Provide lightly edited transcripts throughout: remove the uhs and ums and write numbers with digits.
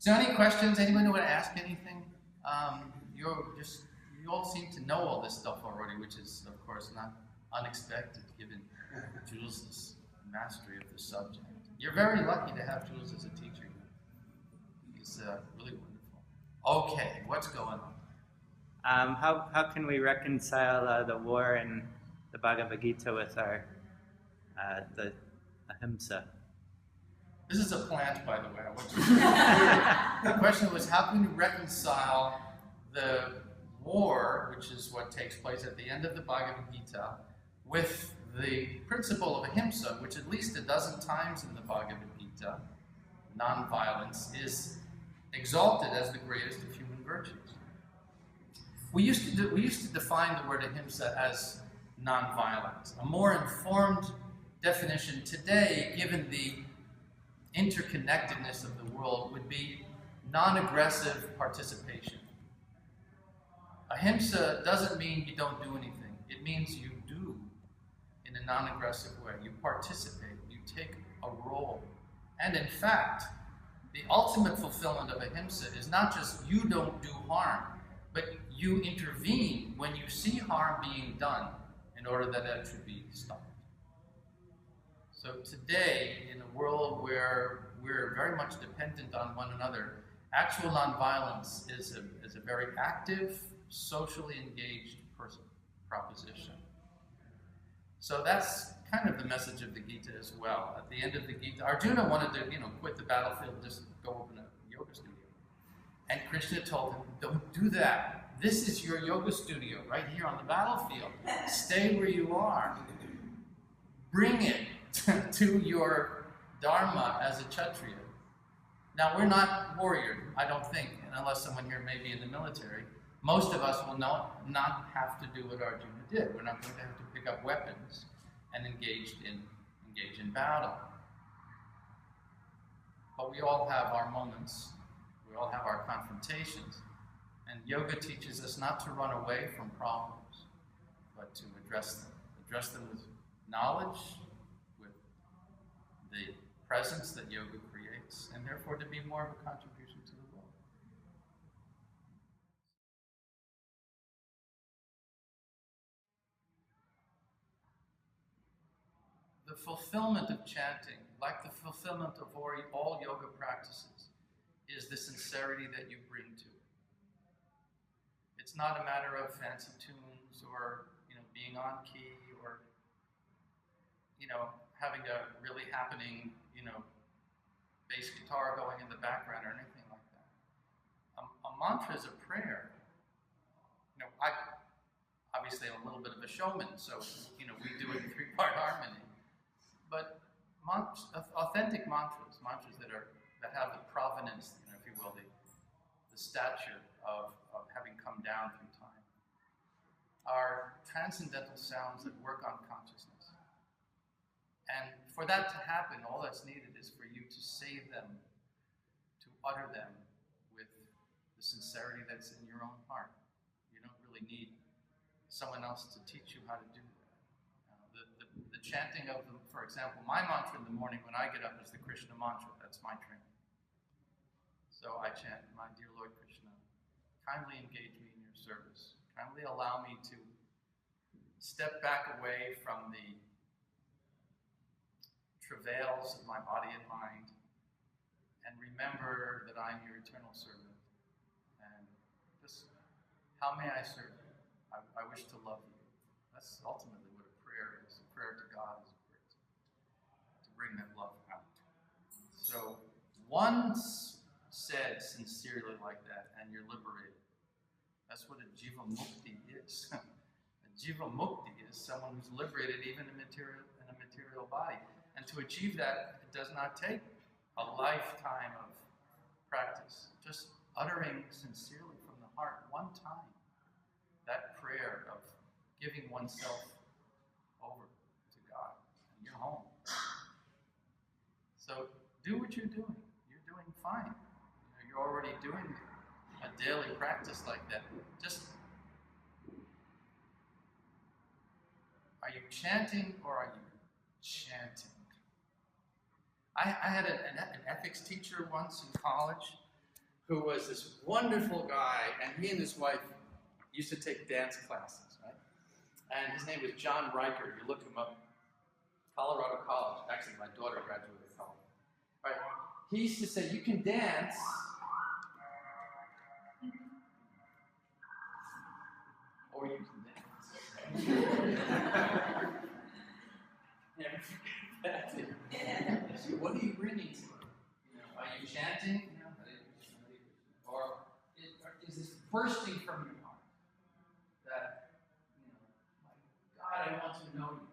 Is there any questions? Anyone who would ask anything? You all seem to know all this stuff already, which is, of course, not unexpected given Jules' mastery of the subject. You're very lucky to have Jules as a teacher. He's really wonderful. Okay, what's going on? How can we reconcile the war in the Bhagavad Gita with our the Ahimsa? This is a plant, by the way. The question was, how can you reconcile the war, which is what takes place at the end of the Bhagavad Gita, with the principle of Ahimsa, which at least a dozen times in the Bhagavad Gita, nonviolence, is exalted as the greatest of human virtues. We used to define the word Ahimsa as nonviolence. A more informed definition today, given the interconnectedness of the world, would be non-aggressive participation. Ahimsa doesn't mean you don't do anything. It means you do in a non-aggressive way. You participate, you take a role. And in fact, the ultimate fulfillment of Ahimsa is not just you don't do harm, but you intervene when you see harm being done in order that it should be stopped. So today, in a world where we're very much dependent on one another, actual nonviolence is a very active, socially engaged proposition. So that's kind of the message of the Gita as well. At the end of the Gita, Arjuna wanted to, quit the battlefield and just go open a yoga studio. And Krishna told him, don't do that. This is your yoga studio right here on the battlefield. Stay where you are. Bring it to your dharma as a Kshatriya. Now, we're not warriors, I don't think, and unless someone here may be in the military. Most of us will not have to do what Arjuna did. We're not going to have to pick up weapons and engage in battle. But we all have our moments. We all have our confrontations. And yoga teaches us not to run away from problems, but to address them. Address them with knowledge, with the presence that yoga creates, and therefore to be more of a contribution to the world. The fulfillment of chanting, like the fulfillment of all yoga practices, is the sincerity that you bring to it. It's not a matter of fancy tunes or being on key or having a really happening bass guitar going in the background or anything like that. A mantra is a prayer. I obviously am a little bit of a showman, so we do it in 3-part harmony. But authentic mantras that have the provenance, if you will, the stature of having come down through time, are transcendental sounds that work on consciousness. And for that to happen, all that's needed is for you to say them, to utter them with the sincerity that's in your own heart. You don't really need someone else to teach you how to do that. The chanting of them, for example, my mantra in the morning when I get up is the Krishna mantra. That's my training. So I chant, my dear Lord Krishna, kindly engage me in your service. Kindly allow me to step back away from the travails of my body and mind and remember that I'm your eternal servant. And just, how may I serve you? I wish to love you. That's ultimately what a prayer is. A prayer to God is a prayer to bring that love out. So once said sincerely like that, and you're liberated. That's what a Jivamukti is. A Jivamukti is someone who's liberated even in a material body. And to achieve that, it does not take a lifetime of practice. Just uttering sincerely from the heart one time that prayer of giving oneself over to God, and you're home. So do what you're doing. You're doing fine. You're already doing a daily practice like that. Just, are you chanting or are you chanting? I had an ethics teacher once in college who was this wonderful guy, and he and his wife used to take dance classes, right? And his name was John Riker. You look him up. Colorado College. Actually, my daughter graduated college. All right. He used to say, you can dance. Or you can dance. Never forget that. What are you bringing to it? Are you chanting? Or is this bursting from your heart? That, my God, I want to know you.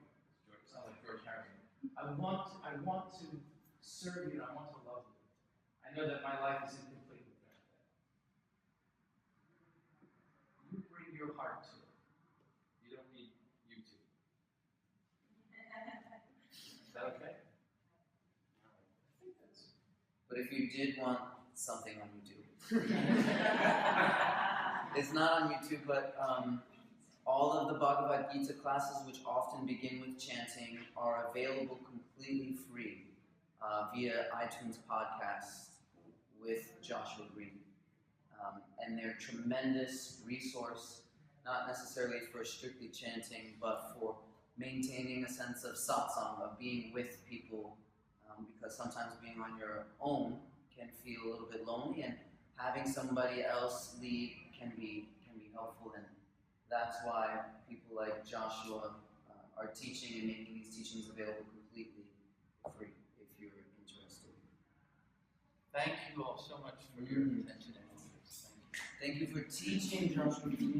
It sounds like George Harrison. I want to serve you and I want to love you. I know that my life is incomplete without that. You bring your heart to it. You don't need YouTube. Is that okay? I think that's. But if you did want something on YouTube, it's not on YouTube, but all of the Bhagavad Gita classes, which often begin with chanting, are available completely free via iTunes podcast with Joshua Greene. And they're a tremendous resource, not necessarily for strictly chanting, but for maintaining a sense of satsang, of being with people, because sometimes being on your own can feel a little bit lonely, and having somebody else lead can be helpful. And that's why people like Joshua are teaching and making these teachings available completely free, if you're interested. Thank you all so much for your attention and interest. Thank you for teaching, Joshua Greene.